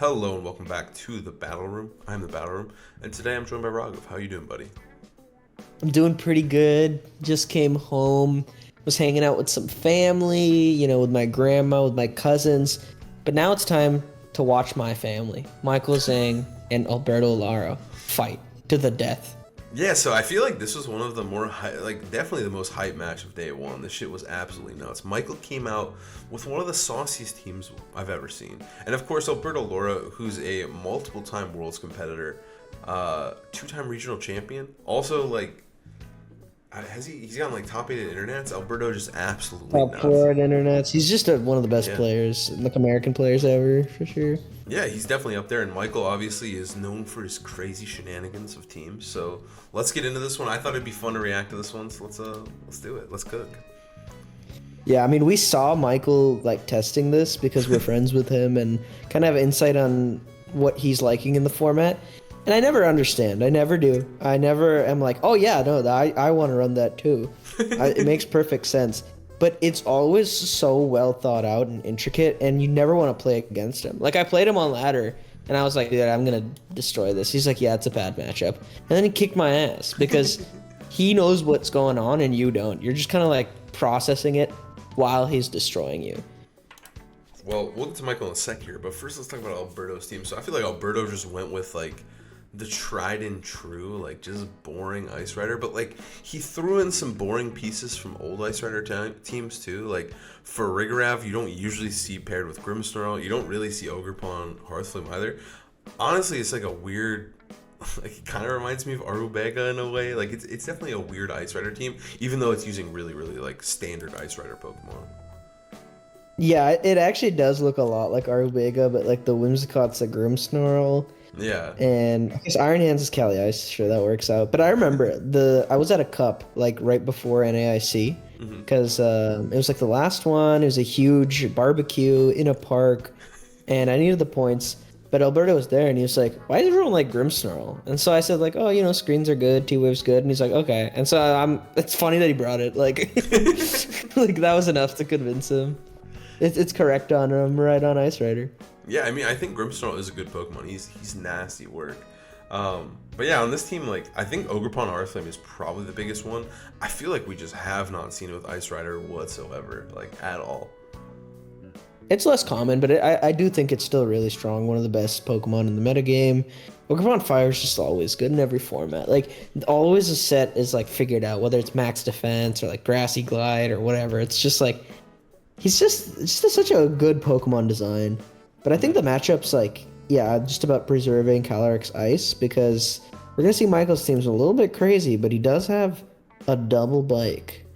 Hello and welcome back to the Battle Room. I'm the Battle Room, and today I'm joined by Raghav. How you doing, buddy? I'm doing pretty good. Just came home, was hanging out with some family, with my grandma, with my cousins. But now it's time to watch my family, Michael Zhang and Alberto Lara, fight to the death. Yeah, so I feel like this was one of the more definitely the most hype match of day one. This shit was absolutely nuts. Michael came out with one of the sauciest teams I've ever seen, and of course Alberto Lara, who's a multiple-time worlds competitor, two-time regional champion. Also, he's gotten like top 8 at internets. Alberto just absolutely Top nuts. four at internets. He's just one of the best Yeah. players, like American players ever, for sure. Yeah, he's definitely up there, and Michael obviously is known for his crazy shenanigans of teams. So let's get into this one. I thought it'd be fun to react to this one, so let's do it. Let's cook. Yeah, I mean, we saw Michael like testing this because we're friends with him and kind of have insight on what he's liking in the format. And I never understand. I never do. I never am like, oh yeah, no, I want to run that too. It makes perfect sense. But it's always so well thought out and intricate, and you never want to play against him. Like I played him on ladder, and I was like, dude, I'm gonna destroy this. He's like, yeah, it's a bad matchup, and then he kicked my ass because he knows what's going on and you don't. You're just kind of like processing it while he's destroying you. Well, we'll get to Michael in a sec here, but first let's talk about Alberto's team. So I feel like Alberto just went with like the tried and true, like just boring Ice Rider, but like he threw in some boring pieces from old Ice Rider teams too. Like for Rigorav, you don't usually see paired with Grimmsnarl. You don't really see Ogrepon Hearthflame either. Honestly, it's like a weird, like it kind of reminds me of Arubega in a way. Like it's definitely a weird Ice Rider team, even though it's using really like standard Ice Rider Pokemon. Yeah, it actually does look a lot like Arubega, but like the Whimsicott's a Grimmsnarl. Yeah. And I guess Iron Hands is Cali Ice. Sure, that works out. But I remember I was at a cup like right before NAIC because it was like the last one. It was a huge barbecue in a park, and I needed the points. But Alberto was there, and he was like, "Why does everyone like Grimmsnarl?" And so I said, like, "Oh, screens are good, T-Wave's good." And he's like, "Okay." And so It's funny that he brought it. Like, like that was enough to convince him. It's correct on him, right on Ice Rider. Yeah, I mean, I think Grimmsnarl is a good Pokemon. He's nasty work. But yeah, on this team, like, I think Ogrepon Hearthflame is probably the biggest one. I feel like we just have not seen it with Ice Rider whatsoever, like, at all. It's less common, but I do think it's still really strong. One of the best Pokemon in the metagame. Pokemon Fire is just always good in every format. Like, always a set is, like, figured out, whether it's max defense or, like, Grassy Glide or whatever. It's just, like, it's just such a good Pokemon design. But I think the matchup's, like, yeah, just about preserving Calyrex Ice because we're going to see Michael's team's a little bit crazy, but he does have a double bike.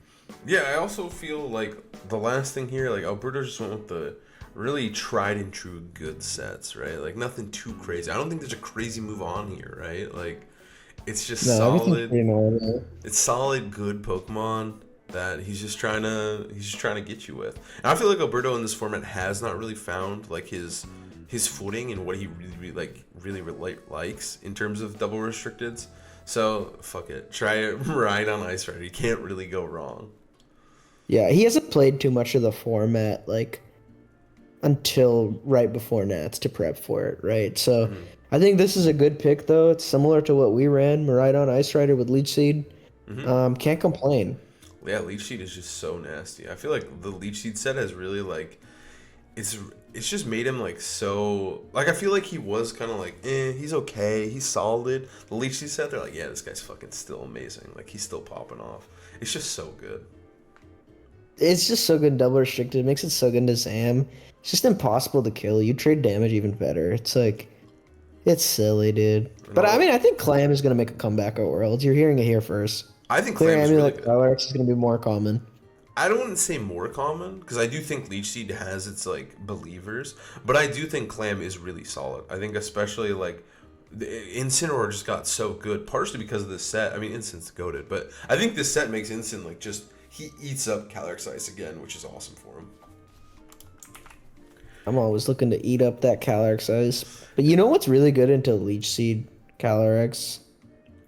Yeah, I also feel like the last thing here, like, Alberto just went with the really tried and true good sets, right? Like, nothing too crazy. I don't think there's a crazy move on here, right? Like, it's just No, everything's solid. pretty normal. It's solid, good Pokemon that he's just trying to get you with. And I feel like Alberto in this format has not really found like his footing and what he really likes in terms of double restricteds. So fuck it, try it right on Ice Rider. You can't really go wrong. Yeah, he hasn't played too much of the format, like, until right before Nats to prep for it, right? So I think this is a good pick, though. It's similar to what we ran, Miraidon Ice Rider with Leech Seed. Can't complain. Yeah, Leech Seed is just so nasty. I feel like the Leech Seed set has really like it's just made him like so like I feel like he was kind of like he's okay, he's solid. The Leech Seed set, they're like, yeah, this guy's fucking still amazing. Like he's still popping off. It's just so good. It's just so good in double restricted. It makes it so good into Zam. It's just impossible to kill. You trade damage even better. It's like, it's silly, dude. But I mean, I think Clam is going to make a comeback at Worlds. You're hearing it here first. I think Clear Clam is really Amulet good. Calyrex is going to be more common. I don't want to say more common because I do think Leech Seed has its like believers, but I do think Clam is really solid. I think especially like Incineroar just got so good, partially because of this set. I mean, Incine's goated, but I think this set makes Incin like just he eats up Calyrex Ice again, which is awesome for him. I'm always looking to eat up that Calyrex Ice. But you know what's really good into Leech Seed Calyrex?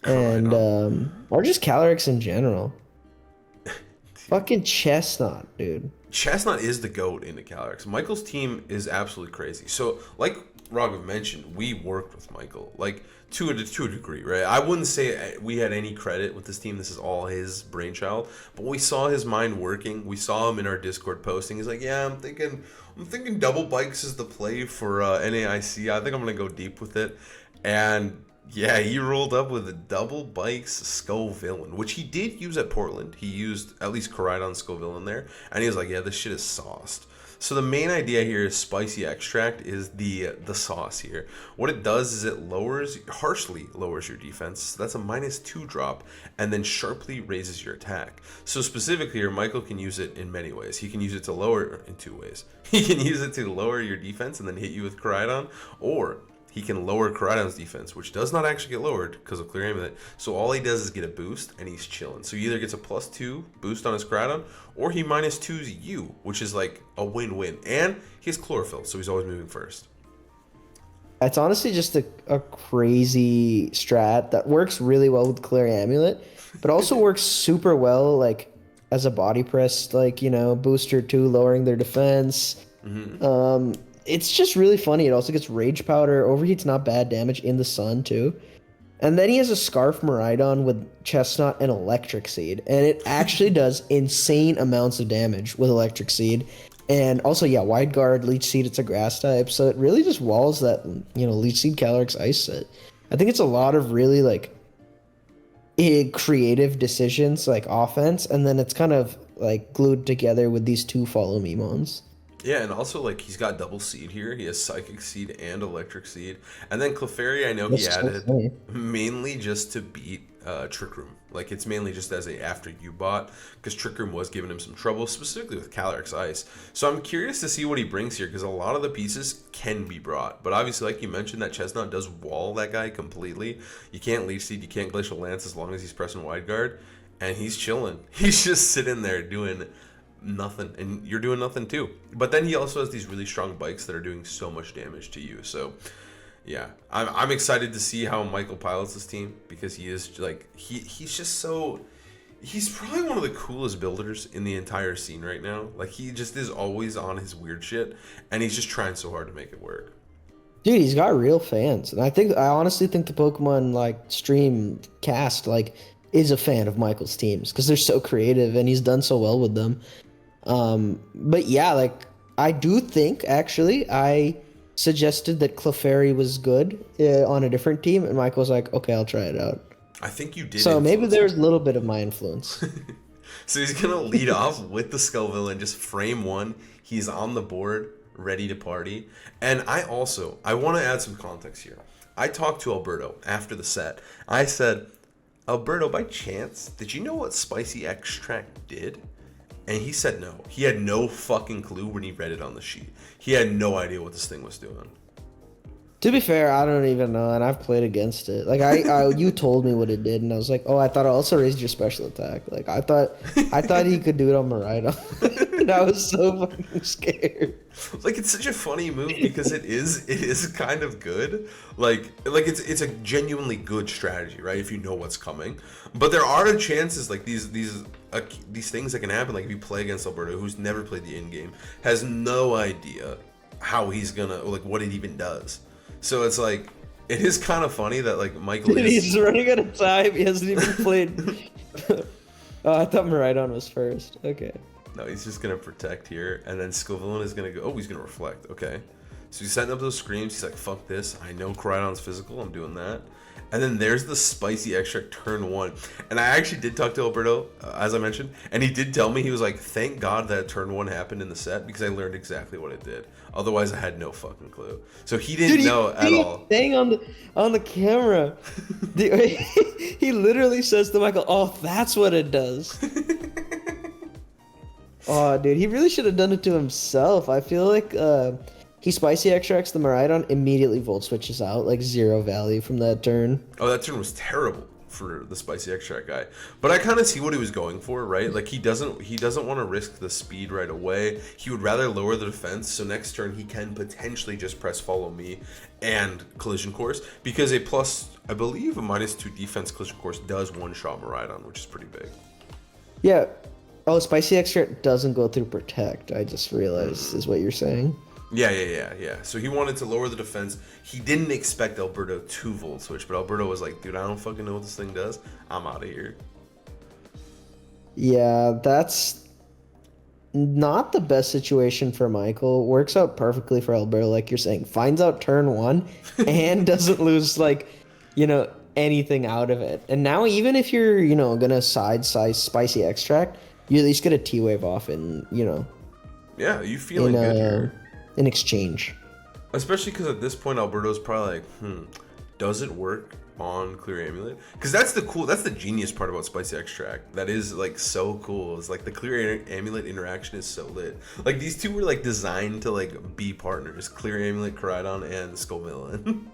And, or just Calyrex in general. Fucking Chestnut, dude. Chestnut is the GOAT into Calyrex. Michael's team is absolutely crazy. So, like Raghav mentioned, we worked with Michael, like, to a degree, right? I wouldn't say we had any credit with this team. This is all his brainchild. But we saw his mind working. We saw him in our Discord posting. He's like, yeah, I'm thinking double bikes is the play for NAIC. I think I'm going to go deep with it. And yeah, he rolled up with a double bikes Scovillian, which he did use at Portland. He used at least Coridon Scovillian there, and he was like, yeah, this shit is sauced. So the main idea here is spicy extract is the sauce here. What it does is it harshly lowers your defense. So that's a -2 drop, and then sharply raises your attack. So specifically here, Michael can use it in many ways. He can use it to lower in 2 ways. He can use it to lower your defense and then hit you with Coridon, or he can lower Coridon's defense, which does not actually get lowered because of Clear Amulet. So all he does is get a boost, and he's chilling. So he either gets a +2 boost on his Coridon, or he -2s you, which is like a win-win. And he has Chlorophyll, so he's always moving first. It's honestly just a crazy strat that works really well with Clear Amulet, but also works super well like as a body press, like, you know, booster too, lowering their defense. It's just really funny. It also gets Rage Powder, overheat's not bad damage in the sun too. And then he has a Scarf Miraidon with Chestnut and Electric Seed, and it actually does insane amounts of damage with Electric Seed. And also, yeah, Wide Guard, Leech Seed, it's a grass type, so it really just walls that, you know, Leech Seed Calyrex Ice set. I think it's a lot of really, like, creative decisions, like offense, and then it's kind of, like, glued together with these 2 Follow Me mons. Yeah, and also, like, he's got double seed here. He has Psychic Seed and Electric Seed. And then Clefairy, I know he added mainly just to beat Trick Room. Like, it's mainly just as a after you bot, because Trick Room was giving him some trouble, specifically with Calyrex Ice. So I'm curious to see what he brings here, because a lot of the pieces can be brought. But obviously, like you mentioned, that Chestnut does wall that guy completely. You can't Leech Seed, you can't Glacial Lance as long as he's pressing Wide Guard. And he's chilling. He's just sitting there doing nothing, and you're doing nothing too. But then he also has these really strong bikes that are doing so much damage to you. So yeah, I'm excited to see how Michael pilots this team, because he is like he's just so, he's probably one of the coolest builders in the entire scene right now. Like, he just is always on his weird shit, and he's just trying so hard to make it work. Dude, he's got real fans, and I honestly think the Pokemon like stream cast like is a fan of Michael's teams because they're so creative and he's done so well with them. But yeah, like, I do think, actually, I suggested that Clefairy was good on a different team, and Michael was like, okay, I'll try it out. I think you did. So maybe there's a little bit of my influence. So he's going to lead off with the Scovillian, just frame 1. He's on the board, ready to party. And I want to add some context here. I talked to Alberto after the set. I said, Alberto, by chance, did you know what Spicy Extract did? And he said no. He had no fucking clue when he read it on the sheet. He had no idea what this thing was doing. To be fair, I don't even know, and I've played against it. Like, you told me what it did, and I was like, oh, I thought it also raised your special attack. Like, I thought he could do it on Miraidon. And I was so fucking scared. Like, it's such a funny move because it is kind of good. Like it's a genuinely good strategy, right? If you know what's coming. But there are chances, like these things that can happen. Like, if you play against Alberto, who's never played the in game, has no idea how he's gonna, like, what it even does. So it's like, it is kind of funny that, like, Michael He's running out of time. He hasn't even played. Oh, I thought Miraidon was first. Okay. No, he's just gonna protect here, and then Scovillian is gonna go. Oh, he's gonna reflect. Okay. So he's setting up those screams. He's like, fuck this. I know Coridon's physical. I'm doing that. And then there's the Spicy Extract turn 1. And I actually did talk to Alberto, as I mentioned, and he did tell me, he was like, thank God that turn 1 happened in the set, because I learned exactly what it did. Otherwise, I had no fucking clue. So he didn't know at all. Thing on the camera. He literally says to Michael, oh, that's what it does. Oh, dude, he really should have done it to himself. I feel like he Spicy Extracts the Miraidon, immediately Volt Switches out, like 0 value from that turn. Oh, that turn was terrible for the Spicy Extract guy. But I kind of see what he was going for, right? Like, he doesn't want to risk the speed right away. He would rather lower the defense, so next turn he can potentially just press Follow Me and Collision Course, because a plus, I believe, a -2 defense Collision Course does one-shot Miraidon, which is pretty big. Yeah. Oh, spicy extract doesn't go through protect. I just realized is what you're saying. Yeah. So he wanted to lower the defense. He didn't expect Alberto to volt switch, but Alberto was like, dude, I don't fucking know what this thing does. I'm out of here. Yeah, that's not the best situation for Michael. Works out perfectly for Alberto, like you're saying. Finds out turn one and doesn't lose anything out of it. And now even if you're, gonna size spicy extract, you at least get a T-wave off Yeah, you feeling good here. in exchange. Especially because at this point, Alberto's probably like, does it work on Clear Amulet? Because that's the genius part about Spicy Extract. That is like so cool. It's like the Clear Amulet interaction is so lit. Like these two were like designed to like be partners. Clear Amulet, Koraidon, and Scovillian.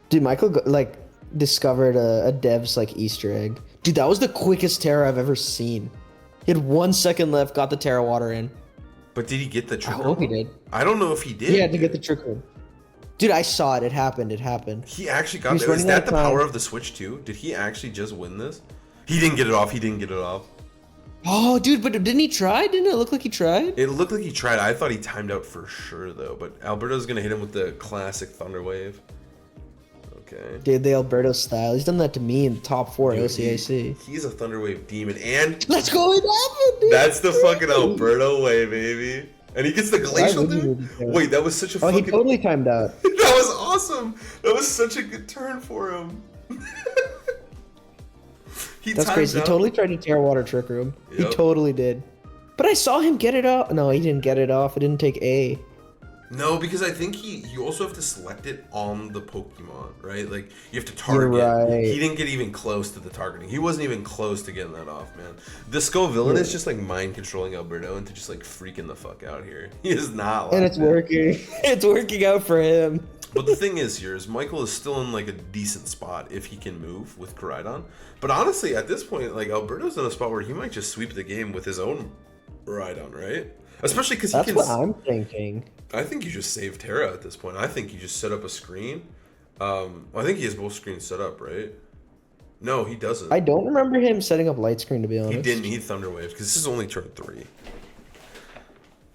Dude, Michael discovered a dev's like Easter egg. Dude, that was the quickest Terra I've ever seen. He had 1 second left, got the Terra water in. But did he get the trick? I hope he did. I don't know if he did. He had to get the trick room. Dude, I saw it. It happened. He actually got there. Is that the power of the Switch too? Did he actually just win this? He didn't get it off. Oh, dude, but didn't he try? Didn't it look like he tried? It looked like he tried. I thought he timed out for sure though. But Alberto's gonna hit him with the classic Thunder Wave. Okay. Dude, the Alberto style. He's done that to me in the top 4 OCAC. He's a Thunder Wave demon, and let's go with that, dude. That's the fucking Alberto way, baby. And he gets the glacial, dude. Wait, that was such a fucking... he totally timed out. That was awesome. That was such a good turn for him. That's crazy. He totally tried to tear water trick room. Yep. He totally did. But I saw him get it off. No, he didn't get it off. It didn't take A. No, because I think you also have to select it on the Pokemon, right? Like, you have to target. You're right. He didn't get even close to the targeting. He wasn't even close to getting that off, man. The Scovillian is just, like, mind-controlling Alberto into just, like, freaking the fuck out here. He is not and it's working. It's working out for him. But the thing is here is Michael is still in, like, a decent spot if he can move with Koraidon. But honestly, at this point, like, Alberto's in a spot where he might just sweep the game with his own Koraidon, right? Especially because he can... That's what I'm thinking. I think you just save Terra at this point. I think you just set up a screen. I think he has both screens set up, right? No, he doesn't. I don't remember him setting up light screen, to be honest. He didn't need Thunder Waves because this is only turn 3.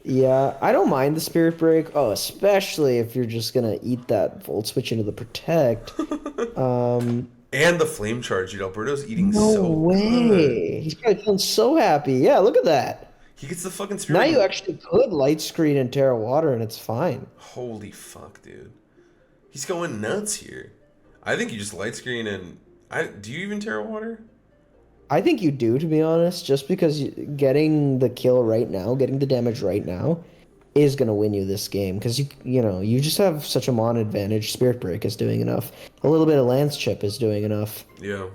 Yeah, I don't mind the Spirit Break. Oh, especially if you're just gonna eat that Volt Switch into the Protect. And the Flame Charge, dude. Alberto's eating no so way. good. He's probably feeling so happy. Yeah, look at that. He gets the fucking Spirit. Now you actually could light screen and Terra Water, and it's fine. Holy fuck, dude. He's going nuts here. I think you just light screen and... do you even Terra Water? I think you do, to be honest, just because getting the kill right now, getting the damage right now, is going to win you this game. Because, you just have such a mon advantage. Spirit Break is doing enough. A little bit of Lance Chip is doing enough. Yeah.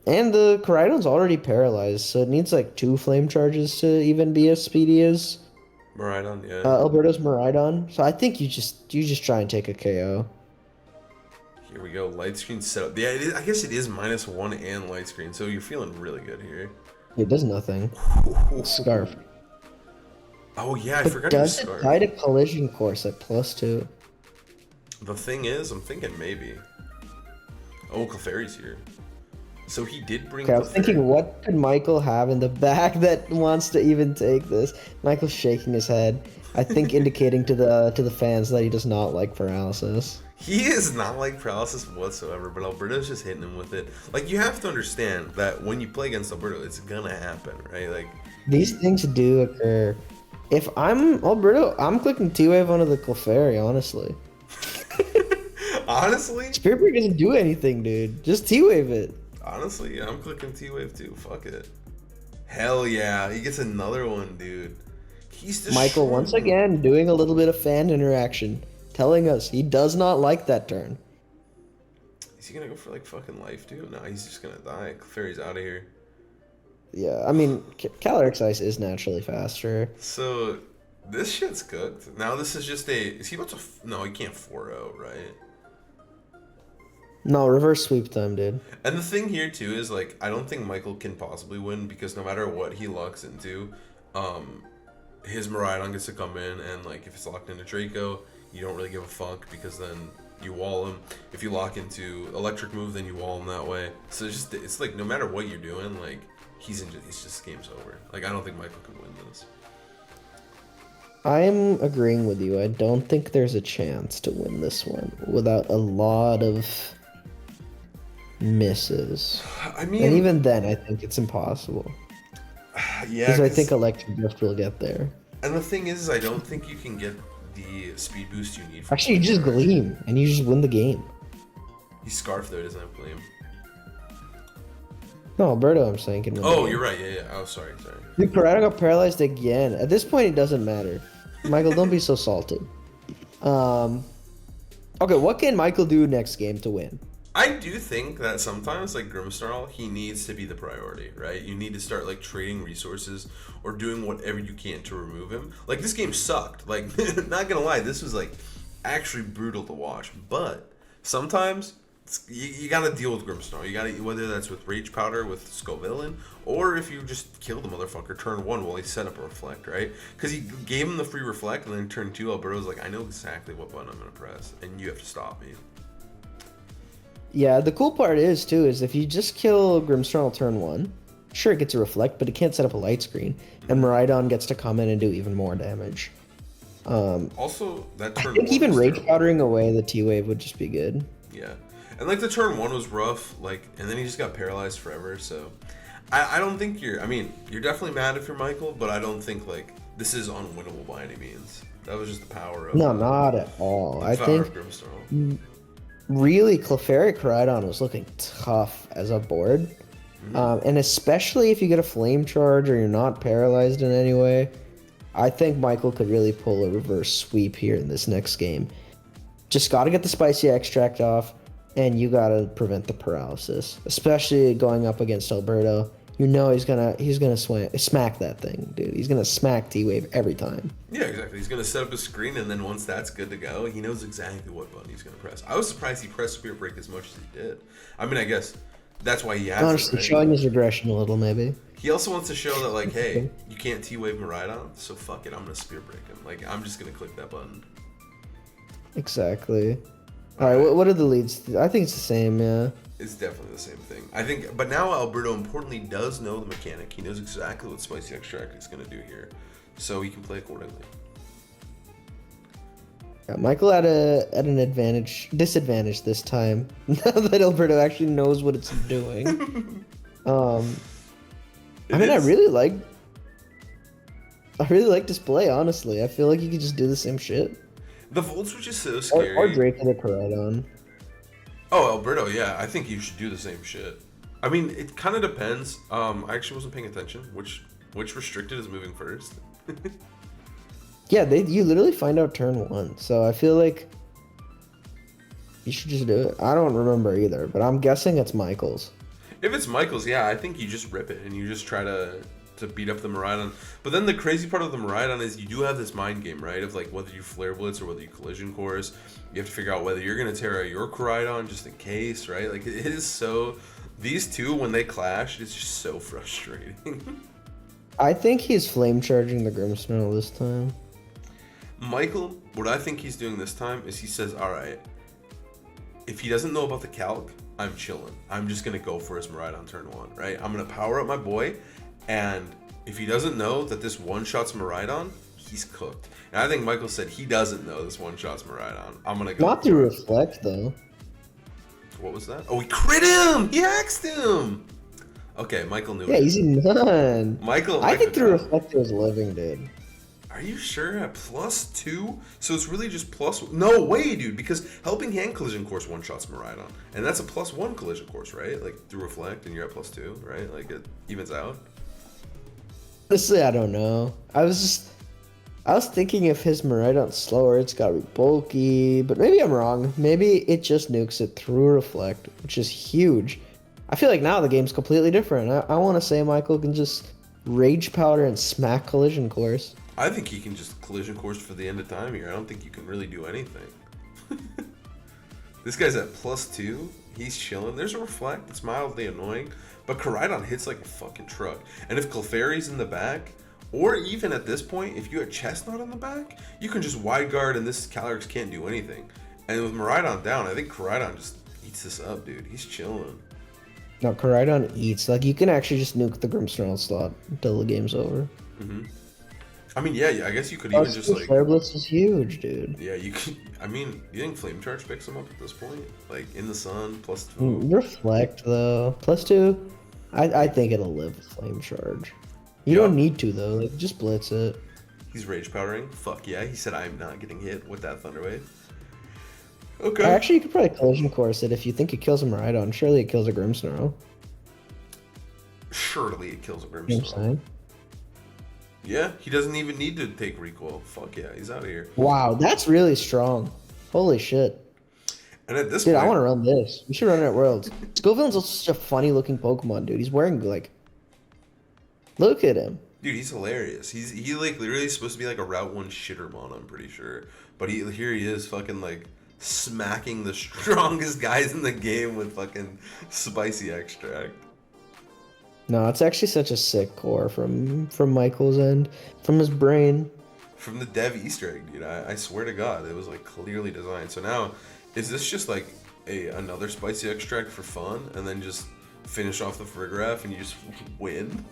And the Koraidon's already paralyzed, so it needs like 2 flame charges to even be as speedy as Miraidon, yeah. Alberto's Miraidon. So I think you just try and take a KO. Here we go, light screen setup. Yeah, I guess it is -1 and light screen, so you're feeling really good here. It does nothing. Scarf. Oh yeah, I but forgot does to it tie to collision course at +2? The thing is, I'm thinking maybe. Oh, Clefairy's here. So he did bring. Okay, I was thinking, what could Michael have in the back that wants to even take this? Michael's shaking his head, I think indicating to the fans that he does not like paralysis. He is not like paralysis whatsoever, but Alberto's just hitting him with it. Like, you have to understand that when you play against Alberto, it's gonna happen, right? Like, these things do occur. If I'm Alberto, I'm clicking T-Wave onto the Clefairy, honestly. Honestly? Spirit Break doesn't do anything, dude. Just T-Wave it. Honestly, I'm clicking T-Wave too. Fuck it. Hell yeah. He gets another one, dude. He's just Michael, once again, doing a little bit of fan interaction. Telling us he does not like that turn. Is he gonna go for like fucking life, dude? No, he's just gonna die. Clefairy's out of here. Yeah, I mean, Calyrex Ice is naturally faster. So, this shit's cooked. Now this is just a... Is he about to... No, he can't 4-0, right? No, reverse sweep them, dude. And the thing here, too, is, like, I don't think Michael can possibly win because no matter what he locks into, his Miraidon gets to come in and, like, if it's locked into Draco, you don't really give a fuck because then you wall him. If you lock into Electric Move, then you wall him that way. So it's just, it's like, no matter what you're doing, like, he's just game's over. Like, I don't think Michael can win this. I'm agreeing with you. I don't think there's a chance to win this one without a lot of misses. I mean, And even then, I think it's impossible. Yeah, Because I think Electric Drift will get there. And the thing is, I don't think you can get the speed boost you need. Actually, you just Gleam, and you just win the game. He's Scarf, though, doesn't have Gleam. No, Alberto, I'm saying, can win the game. You're right. Yeah. Oh, sorry. Dude, Corrado got paralyzed again. At this point, it doesn't matter. Michael, don't be so salty. Okay, what can Michael do next game to win? I do think that sometimes, like Grimmsnarl, he needs to be the priority, right? You need to start like trading resources or doing whatever you can to remove him. Like, this game sucked. Like, not gonna lie, this was like actually brutal to watch. But sometimes you gotta deal with Grimmsnarl. You gotta, whether that's with Rage Powder with Scovillian, or if you just kill the motherfucker turn 1 while he set up a Reflect, right? Because he gave him the free Reflect, and then turn 2, Alberto's like, I know exactly what button I'm gonna press, and you have to stop me. Yeah, the cool part is, too, is if you just kill Grimmsnarl turn 1, sure, it gets a Reflect, but it can't set up a light screen, and Miraidon gets to come in and do even more damage. Also, that turn I think even Rage Powdering away the T-Wave would just be good. Yeah. And, like, the turn 1 was rough, like, and then he just got paralyzed forever, so... I don't think you're definitely mad if you're Michael, but I don't think, like, this is unwinnable by any means. That was just the power of... No, not at all. I think... Grimmsnarl. Really, Clefairy Koraidon was looking tough as a board. And especially if you get a Flame Charge or you're not paralyzed in any way, I think Michael could really pull a reverse sweep here in this next game. Just got to get the Spicy Extract off, and you got to prevent the paralysis. Especially going up against Alberto. You know he's gonna smack that thing, dude. He's gonna smack T-Wave every time. Yeah, exactly. He's gonna set up a screen, and then once that's good to go, he knows exactly what button he's gonna press. I was surprised he pressed Spirit Break as much as he did. I mean, I guess that's why he has Honestly, it, right? showing his regression a little, maybe. He also wants to show that, like, hey, you can't T-Wave Miraidon, so fuck it, I'm gonna Spirit Break him. Like, I'm just gonna click that button. Exactly. All right, what are the leads? I think it's the same, yeah. It's definitely the same thing. I think, but now Alberto importantly does know the mechanic. He knows exactly what Spicy Extract is going to do here, so he can play accordingly. Yeah, Michael had an disadvantage this time. Now that Alberto actually knows what it's doing. I really like Display, honestly. I feel like you could just do the same shit. The Volt Switch is so scary. Or Drake with a Koraidon. Oh, Alberto, yeah. I think you should do the same shit. I mean, it kind of depends. I actually wasn't paying attention. Which restricted is moving first? Yeah, you literally find out turn 1. So I feel like you should just do it. I don't remember either, but I'm guessing it's Michael's. If it's Michael's, yeah, I think you just rip it and you just try to beat up the Miraidon. But then the crazy part of the Miraidon is you do have this mind game, right? Of like whether you Flare Blitz or whether you Collision Course. You have to figure out whether you're going to tear out your Koraidon just in case, right? Like, it is so... These two, when they clash, it's just so frustrating. I think he's Flame Charging the Grimmsnarl this time. Michael, what I think he's doing this time is he says, alright, if he doesn't know about the calc, I'm chilling. I'm just going to go for his Miraidon turn 1, right? I'm going to power up my boy, and if he doesn't know that this one-shots Miraidon, he's cooked. And I think Michael said he doesn't know this one-shots Miraidon. I'm going to go. Not through Reflect, though. What was that? Oh, he crit him! He axed him! Okay, Michael knew it. Yeah, easy none. Michael, I think through Reflect was living, dude. Are you sure? At +2? So it's really just +1? No way, dude, because Helping Hand Collision Course one-shots Miraidon. And that's a +1 Collision Course, right? Like, through Reflect, and you're at +2, right? Like, it evens out. Honestly, I don't know. I was thinking if his Miraidon's slower, it's gotta be bulky, but maybe I'm wrong. Maybe it just nukes it through Reflect, which is huge. I feel like now the game's completely different. I want to say Michael can just Rage Powder and smack Collision Course. I think he can just Collision Course for the end of time here. I don't think you can really do anything. This guy's at +2. He's chilling. There's a Reflect. It's mildly annoying. But Koraidon hits like a fucking truck. And if Clefairy's in the back, or even at this point, if you had Chestnut on the back, you can just wide guard and this Calyrex can't do anything. And with Miraidon down, I think Koraidon just eats this up, dude. He's chilling. No, Koraidon eats. Like, you can actually just nuke the Grimmsnarl slot until the game's over. I mean, yeah, I guess you could even just like. Flare Blitz is huge, dude. Yeah, you could. I mean, do you think Flame Charge picks him up at this point? Like in the sun, +2. Reflect, though. +2. I think it'll live with Flame Charge. You Yeah. don't need to, though. Like, just blitz it. He's rage powdering. Fuck yeah. He said, I'm not getting hit with that Thunder Wave. Okay. Actually, you could probably collision course it if you think it kills a Miraidon. Surely it kills a Grimmsnarl. Surely it kills a You know what I'm Grimmsnarl. saying? Yeah, he doesn't even need to take recoil. Fuck yeah, he's out of here. Wow, that's really strong. Holy shit. And at this Dude, point, I want to run this. We should run it at Worlds. Scovillian's also such a funny looking Pokemon, dude. He's wearing, like... Look at him. dude, he's hilarious. He like literally supposed to be like a Route 1 shittermon, I'm pretty sure. But here he is fucking like smacking the strongest guys in the game with fucking spicy extract. No, it's actually such a sick core from Michael's end. From his brain. From the dev Easter egg, dude. I swear to God, it was like clearly designed. So now, is this just like another spicy extract for fun, and then just finish off the Farigiraf and you just win?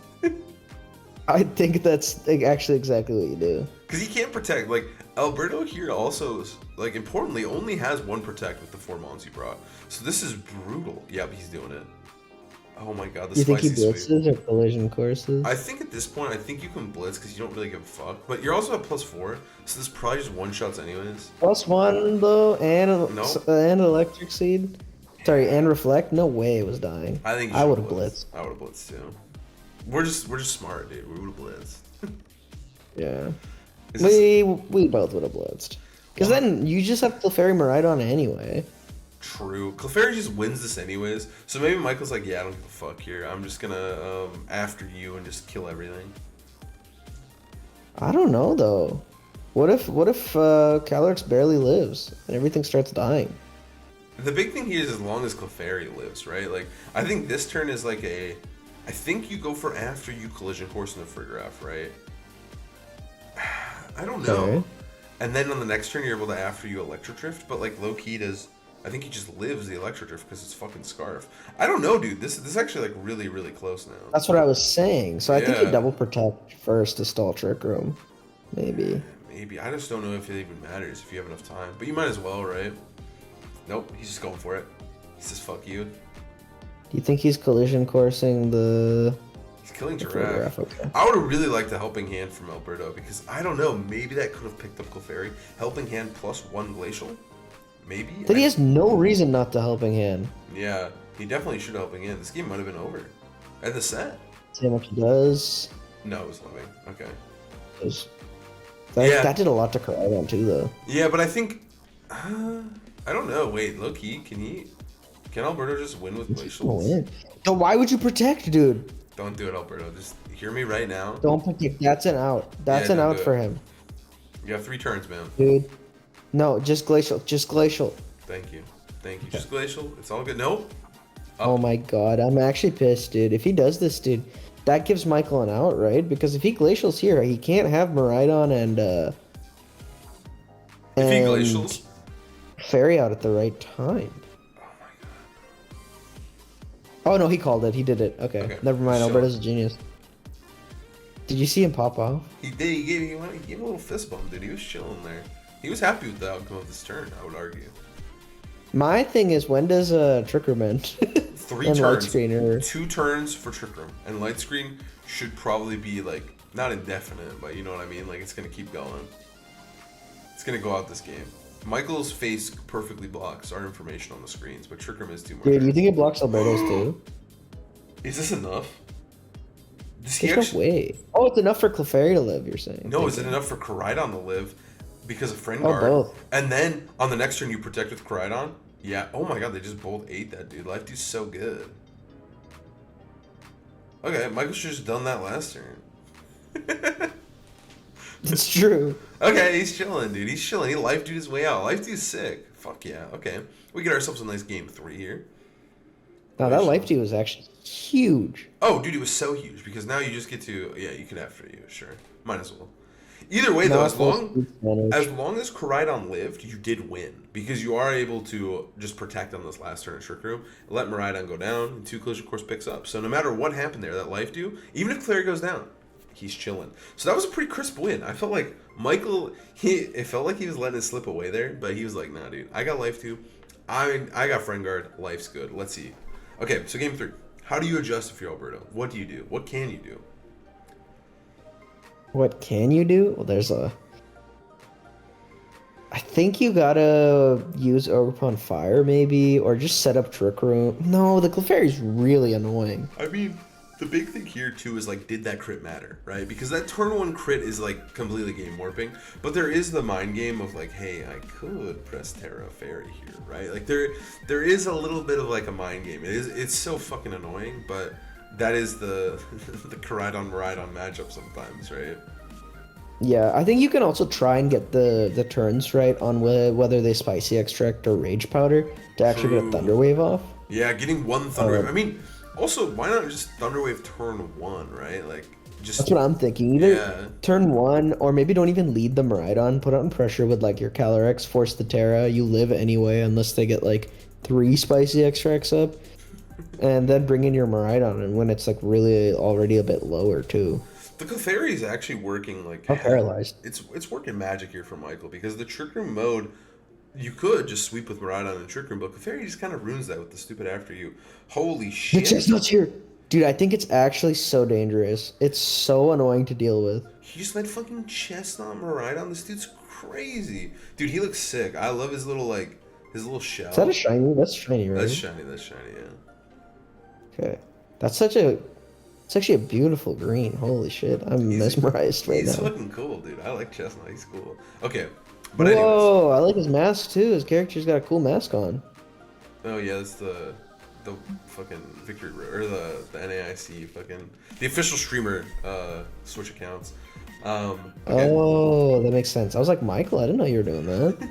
I think that's like, actually exactly what you do. Because he can't protect. Like Alberto here also, like importantly, only has one protect with the 4 mons he brought. So this is brutal. Yep, he's doing it. Oh my God, the You think he spicy sweep. blitzes or collision courses? I think at this point, I think you can blitz because you don't really give a fuck. But you're also at +4, so this probably just one-shots anyways. +1 though, and Nope. and electric seed. Sorry, and reflect. No way it was dying. I think I would have blitzed. I would have blitzed too. We're just smart, dude. We would have blitzed. Yeah, Is this we both would have blitzed. Because then you just have Clefairy Miraidon anyway. true? Clefairy just wins this anyways. So maybe Michael's like, yeah, I don't give a fuck here. I'm just gonna after you and just kill everything. I don't know though. What if Calyrex barely lives and everything starts dying? The big thing here is as long as Clefairy lives, right? Like, I think this turn is like I think you go for after you collision course in the Farigiraf, right? I don't know. Okay. And then on the next turn, you're able to after you Electro Drift, but like low key does. I think he just lives the Electro Drift because it's fucking Scarf. I don't know, dude. This is actually like really, really close now. That's what I was saying. So I think Yeah. you double protect first to stall Trick Room. Maybe. Maybe. I just don't know if it even matters if you have enough time. But you might as well, right? Nope, he's just going for it. He says, fuck you. Do you think he's collision coursing the He's killing Farigiraf? Giraffe. Okay. I would have really liked a Helping Hand from Alberto because I don't know, maybe that could have picked up Clefairy. Helping Hand +1 Glacial? Maybe? Then he has no reason not to helping hand. Yeah, he definitely should have Helping Hand. This game might have been over. And the set? See how much he does. No, it was living. Okay. 'Cause Yeah. that did a lot to Koraidon too, though. Yeah, but I think... I don't know. Wait, low-key, can Alberto just win with Glacials? So why would you protect, dude? Don't do it, Alberto. Just hear me right now. Don't protect. That's an out. That's Yeah, an don't out do for it. him, You have 3 turns, man. dude. No, just glacial. Just glacial. Thank you. Thank you. Just Glacial. It's all good. Nope. Oh my god, I'm actually pissed, dude. If he does this, dude, that gives Michael an out, right? Because if he glacials here, he can't have Miraidon and If he and Glacials... Fairy out at the right time. Oh my god. Oh no, he called it. He did it. Okay, Okay, never mind. so- Alberto's a genius. Did you see him pop off? He did. He gave him a little fist bump, dude. He was chilling there. He was happy with the outcome of this turn, I would argue. My thing is, when does Trick Room end? 3 And Light turns. Screen or- 2 turns for Trick Room. And Light Screen should probably be, like, not indefinite, but you know what I mean? Like, it's going to keep going. It's going to go out this game. Michael's face perfectly blocks our information on the screens, but Trick Room is 2 more Dude, you turns. think it blocks Alberto's too? Is this enough? Does he There's actually... no way. Oh, it's enough for Clefairy to live, you're saying. No, is it enough for Koraidon to live because of Friend Oh, Guard? both. And then on the next turn you protect with Koraidon? Yeah. Oh my god, they just both ate that, dude. Life Dude's so good. Okay, Michael should have just done that last turn. It's true. Okay, he's chilling, dude. He's chilling. He Life Dude his way out. Life Dude's sick. Fuck yeah. Okay. We get ourselves a nice game 3 here. Now, that Life Dew was actually huge. Oh, dude, it was so huge because now you just get to... Yeah, you can after you. Sure. Might as well. Either way, though, Not full speed Spanish. as long as Koraidon lived, you did win because you are able to just protect on this last turn in Trick Room, let Miraidon go down, and 2 Collision Course picks up. So no matter what happened there, that life do, even if Clary goes down, he's chilling. So that was a pretty crisp win. I felt like Michael, it felt like he was letting it slip away there, but he was like, nah, dude, I got life too. I got Friend Guard. Life's good. Let's see. Okay, so game 3. How do you adjust if you're Alberto? What do you do? What can you do? What can you do? Well, I think you gotta use Overpon Fire, maybe, or just set up Trick Room. No, the Clefairy's really annoying. I mean, the big thing here, too, is, like, did that crit matter, right? Because that turn 1 crit is, like, completely game warping. But there is the mind game of, like, hey, I could press Terra Fairy here, right? Like, there is a little bit of, like, a mind game. It's so fucking annoying, but that is the the Koraidon-Miraidon matchup sometimes, right? Yeah, I think you can also try and get the turns right on whether they Spicy Extract or Rage Powder to actually get a Thunder Wave off. Yeah, getting one Thunder Wave. I mean, also, why not just Thunder Wave turn 1, right? Like, just... That's what I'm thinking. Either turn 1, or maybe don't even lead the Miraidon, put it on pressure with, like, your Calyrex, force the Terra, you live anyway, unless they get, like, 3 Spicy Extracts up, and then bring in your Miraidon, and when it's, like, really already a bit lower, too. The Clefairy is actually working like paralyzed. It's working magic here for Michael because the Trick Room mode, you could just sweep with Miraidon and Trick Room, but Clefairy just kind of ruins that with the stupid after you. Holy shit! The Chestnut's here, dude. I think it's actually so dangerous. It's so annoying to deal with. He just let fucking Chestnut Miraidon. This dude's crazy, dude. He looks sick. I love his little shell. Is that a shiny? That's shiny, right? That's shiny. That's shiny. Yeah. Okay, it's actually a beautiful green. Holy shit, I'm mesmerized right now. He's fucking cool, dude. I like Chestnut. He's cool. Okay, but Whoa, I like his mask too. His character's got a cool mask on. Oh yeah, that's the fucking victory or the NAIC fucking the official streamer Switch accounts. Okay. Oh, that makes sense. I was like, Michael, I didn't know you were doing that.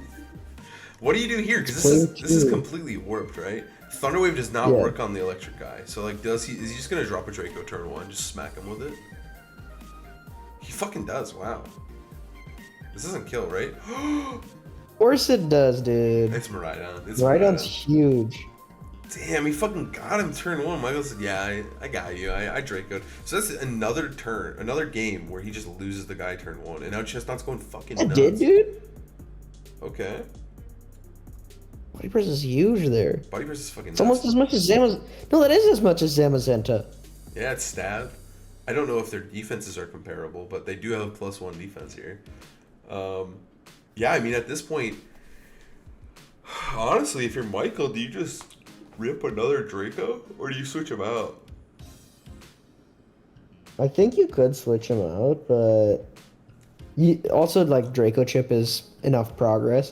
What do you do here? Because this is completely warped, right? Thunderwave does not work on the electric guy. So like, is he just gonna drop a Draco turn 1, just smack him with it? He fucking does. Wow. This doesn't kill, right? Of course it does, dude. It's Miraidon. Miraidon's huge. Damn, he fucking got him turn 1. Michael said, yeah, I got you. I Draco'd. So that's another game where he just loses the guy turn 1. And now Chestnut's going fucking nuts. I did, dude? Okay. Body press is huge there. Body press is fucking nuts. It's almost as much as Zamazenta. No, that is as much as Zamazenta. Yeah, it's stab. I don't know if their defenses are comparable, but they do have +1 defense here. Yeah, I mean, at this point, honestly, if you're Michael, do you just rip another Draco, or do you switch him out? I think you could switch him out, but also, like, Draco Chip is enough progress.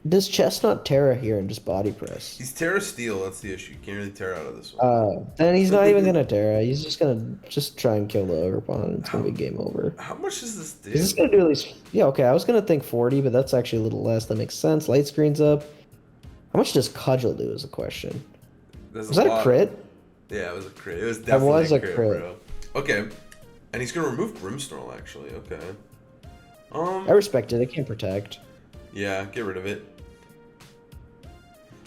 Does Chestnut Terra here and just body press? He's Terra Steel, that's the issue. You can't really Terra out of this one. Then he's not even gonna Terra. He's just gonna try and kill the Overpon, and it's gonna be game over. How much does this do? Is this gonna do at least... Yeah, okay, I was gonna think 40, but that's actually a little less. That makes sense. Light screen's up. How much does Cudgel do is the question. Was that a crit? Yeah, it was a crit. It was definitely a crit, bro. Okay. And he's gonna remove Brimstone, actually. Okay. I respect it. It can't protect. Yeah, get rid of it.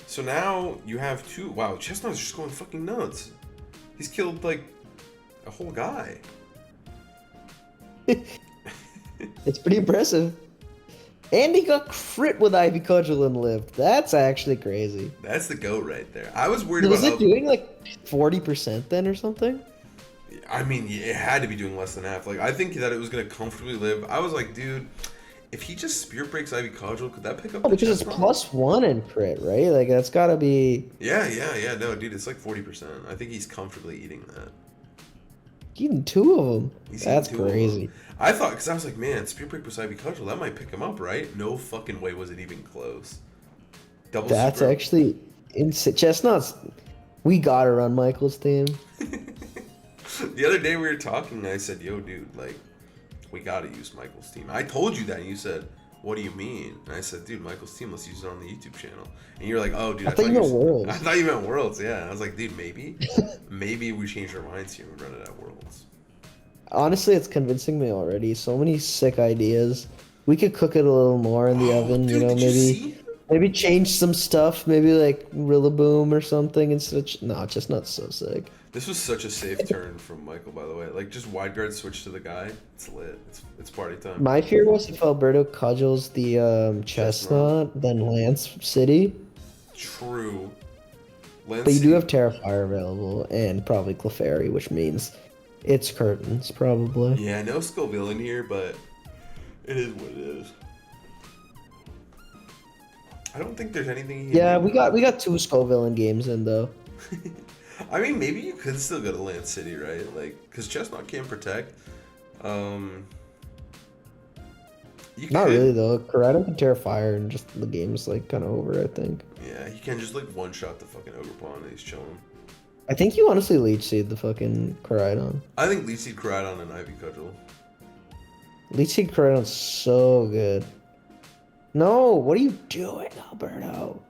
So now you have 2. Wow, Chestnut's just going fucking nuts. He's killed, like, a whole guy. It's pretty impressive. And he got crit with Ivy Cudgel and lived. That's actually crazy. That's the GOAT right there. I was worried Was it doing, like, 40% then or something? I mean, it had to be doing less than half. Like, I think that it was going to comfortably live. I was like, dude... If he just Spirit Breaks Ivy Cudgel, could that pick up? Oh, because it's +1 in crit, right? Like, that's gotta be... Yeah. No, dude, it's like 40%. I think he's comfortably eating that. Eating 2 of them? That's crazy. I thought, because I was like, man, Spirit Break with Ivy Cudgel, that might pick him up, right? No fucking way was it even close. That's actually... Chestnuts, we gotta run Michael's team. The other day we were talking, I said, yo, dude, like... We gotta use Michael's team. I told you that, and you said, "What do you mean?" And I said, "Dude, Michael's team. Let's use it on the YouTube channel." And you're like, "Oh, dude, I thought you meant Worlds." I thought you meant Worlds. Yeah. I was like, "Dude, maybe we change our minds here and run it at Worlds." Honestly, it's convincing me already. So many sick ideas. We could cook it a little more in the Oh, oven, you dude, know, did you see? maybe change some stuff, maybe like Rillaboom or something instead of no, chestnut's so sick. This was such a safe turn from Michael, by the way. Like, just wide guard switch to the guy. It's lit. It's party time. My fear was if Alberto cudgels the Chestnut. chestnut, then Lance City. True. Land But you do City. have Terrifier available and probably Clefairy, which means it's curtains probably. Yeah, no Scovillian here, but it is what it is. I don't think there's anything. Yeah, we got two Scovillian games in though. I mean, maybe you could still go to Land City, right? Like, because Chestnut can protect. You Not could. really though. Corrado can Terrifier and just the game's like kind of over, I think. Yeah, he can just like one shot the fucking Ogre Pawn and he's chilling. I think you honestly Leech Seed the fucking Coridon. I think Leech Seed Koraidon and Ivy Cudgel. Leech Seed Coridon's so good. No, what are you doing, Alberto?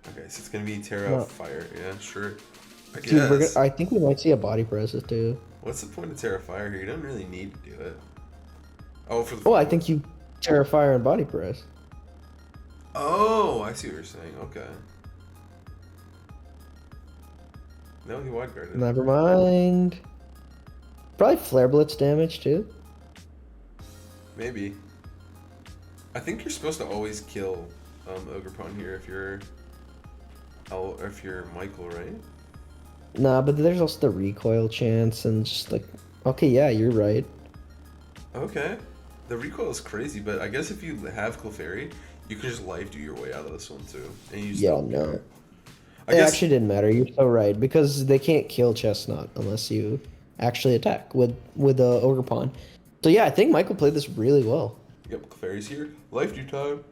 Okay, so it's gonna be Terra No. Fire. Yeah, sure. I Dude, guess. I think we might see a body presses too. What's the point of Terra Fire here? You don't really need to do it. Oh, for the. Oh, I think you Terrifier and body press. Oh, I see what you're saying. Okay. No, he wide guarded. Never mind. Probably Flare Blitz damage too. Maybe. I think you're supposed to always kill Ogre Pawn here if you're. If you're Michael, right? Nah, but there's also the recoil chance and just like, okay, yeah, you're right. Okay. The recoil is crazy, but I guess if you have Clefairy, you can just life do your way out of this one too. And you Yeah, still no. I It guess actually didn't matter. You're so right because they can't kill Chestnut unless you actually attack with the Ogre Pawn. So yeah, I think Michael played this really well. Yep, Clefairy's here. Life do time.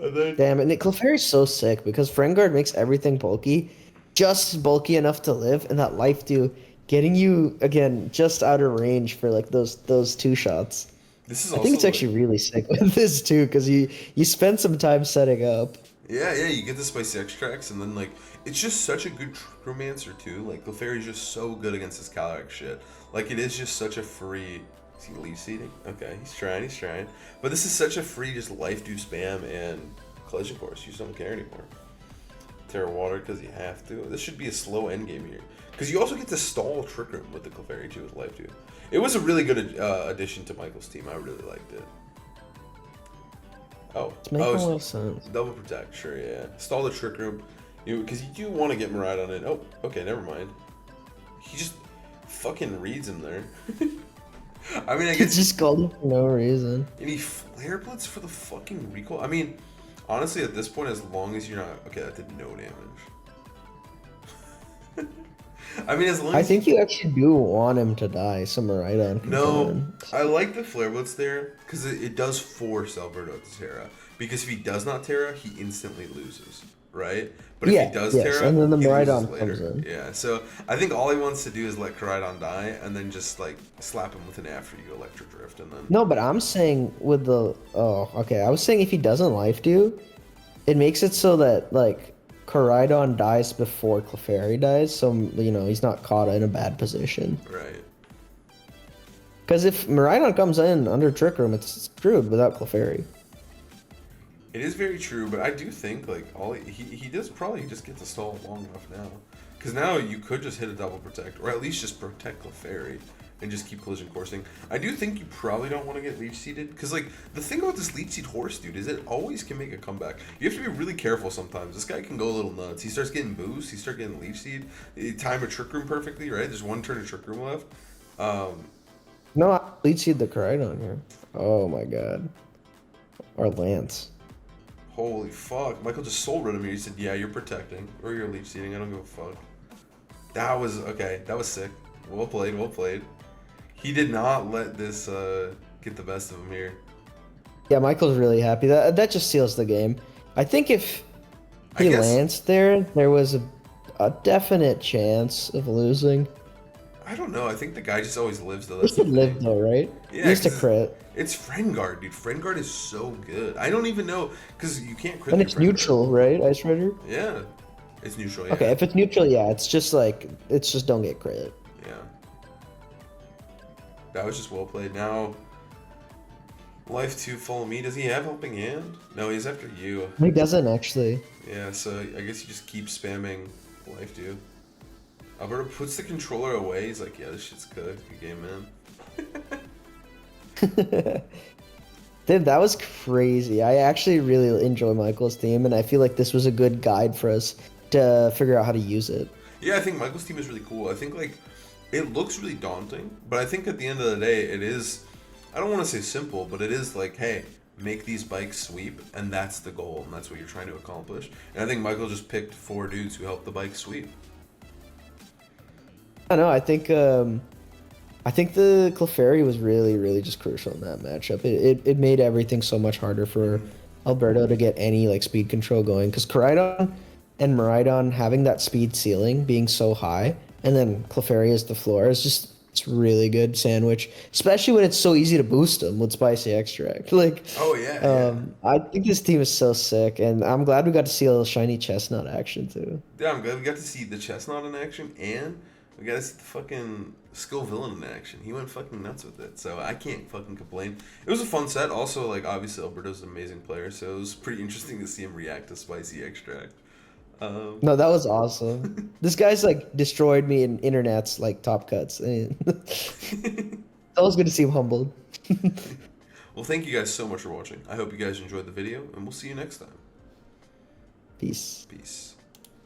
And then Damn, and Clefairy's so sick because Friendguard makes everything bulky, just bulky enough to live, and that life do getting you again just out of range for like those two shots. this is I also think it's like- actually really sick with this too because you spend some time setting up. Yeah, you get the spicy extracts, and then like it's just such a good Romancer too. Like Clefairy's just so good against this Calyrex shit. Like it is just such a free. Is he leaf seeding? Okay, he's trying. But this is such a free just life do spam and collision course. You just don't care anymore. Terra Water because you have to. This should be a slow end game here. Because you also get to stall Trick Room with the Clefairy too with life do. It was a really good addition to Michael's team. I really liked it. Oh, It's making a lot of sense. double protect, sure, yeah. Stall the Trick Room, because you do want to get Miraidon in. Oh, okay, never mind. He just fucking reads him there. I mean, I It's guess. just called it for no reason. And he Flare Blitz for the fucking recall. I mean, honestly, at this point, as long as you're not. Okay, that did no damage. I mean, as long as. I think you actually do want him to die, so Miraidon can come No, in. I like the Flare Blitz there because it does force Alberto to Terra. Because if he does not Terra, he instantly loses, right? But if Yeah, he does yes, Terra, and then the he loses Miraidon later. comes in. Yeah, so I think all he wants to do is let Koraidon die and then just like slap him with an after you Electric Drift and then. No, but I'm saying with the okay. I was saying if he doesn't life do, it makes it so that like Koraidon dies before Clefairy dies, so you know he's not caught in a bad position. Right. Because if Miraidon comes in under Trick Room, it's screwed without Clefairy. It is very true, but I do think like all he does probably just get to stall long enough now, because now you could just hit a double protect or at least just protect Clefairy and just keep collision coursing. I do think you probably don't want to get leech seeded because like the thing about this leech seed horse dude is it always can make a comeback. You have to be really careful sometimes. This guy can go a little nuts. He starts getting boosts. He starts getting leech seed. He time a Trick Room perfectly, right? There's one turn of Trick Room left. No, I lead seed the Koraidon here. Oh my god. Or Lance. Holy fuck. Michael just soul rid him here. He said, yeah, you're protecting. Or you're leech seeding. I don't give a fuck. That was, okay. That was sick. Well played, well played. He did not let this get the best of him here. Yeah, Michael's really happy. That just seals the game. I think if he lanced there was a definite chance of losing. I don't know. I think the guy just always lives though. He should live though, right? Yeah, He used to 'cause crit. It's Friendguard, dude. Friendguard is so good. I don't even know because you can't crit. And through it's Friendguard. neutral, right, Ice Rider? Yeah, it's neutral. Yeah. Okay, if it's neutral, yeah, it's just don't get crit. Yeah. That was just well played. Now, Life 2, follow me. Does he have helping hand? No, he's after you. He doesn't actually. Yeah, so I guess you just keep spamming Life 2. Alberto puts the controller away. He's like, yeah, this shit's cooked. Good game, man. Dude, that was crazy. I actually really enjoy Michael's team, and I feel like this was a good guide for us to figure out how to use it. Yeah, I think Michael's team is really cool. I think, like, it looks really daunting, but I think at the end of the day, it is, I don't want to say simple, but it is like, hey, make these bikes sweep, and that's the goal, and that's what you're trying to accomplish. And I think Michael just picked 4 dudes who helped the bike sweep. I don't know. I think the Clefairy was really just crucial in that matchup. It made everything so much harder for Alberto to get any like speed control going, because Koraidon and Miraidon having that speed ceiling being so high, and then Clefairy as the floor is just, it's really good sandwich, especially when it's so easy to boost them with spicy extract. Like, Oh, yeah. I think this team is so sick, and I'm glad we got to see a little shiny chestnut action too. Yeah, I'm glad we got to see the Chestnut in action, and we got to see the fucking Scovillian in action. He went fucking nuts with it, so I can't fucking complain. It was a fun set. Also, like, obviously, Alberto's an amazing player, so it was pretty interesting to see him react to spicy extract. No, that was awesome. This guy's like destroyed me in internet's like top cuts. That was good to see him humbled. Well, thank you guys so much for watching. I hope you guys enjoyed the video, and we'll see you next time. Peace. Peace.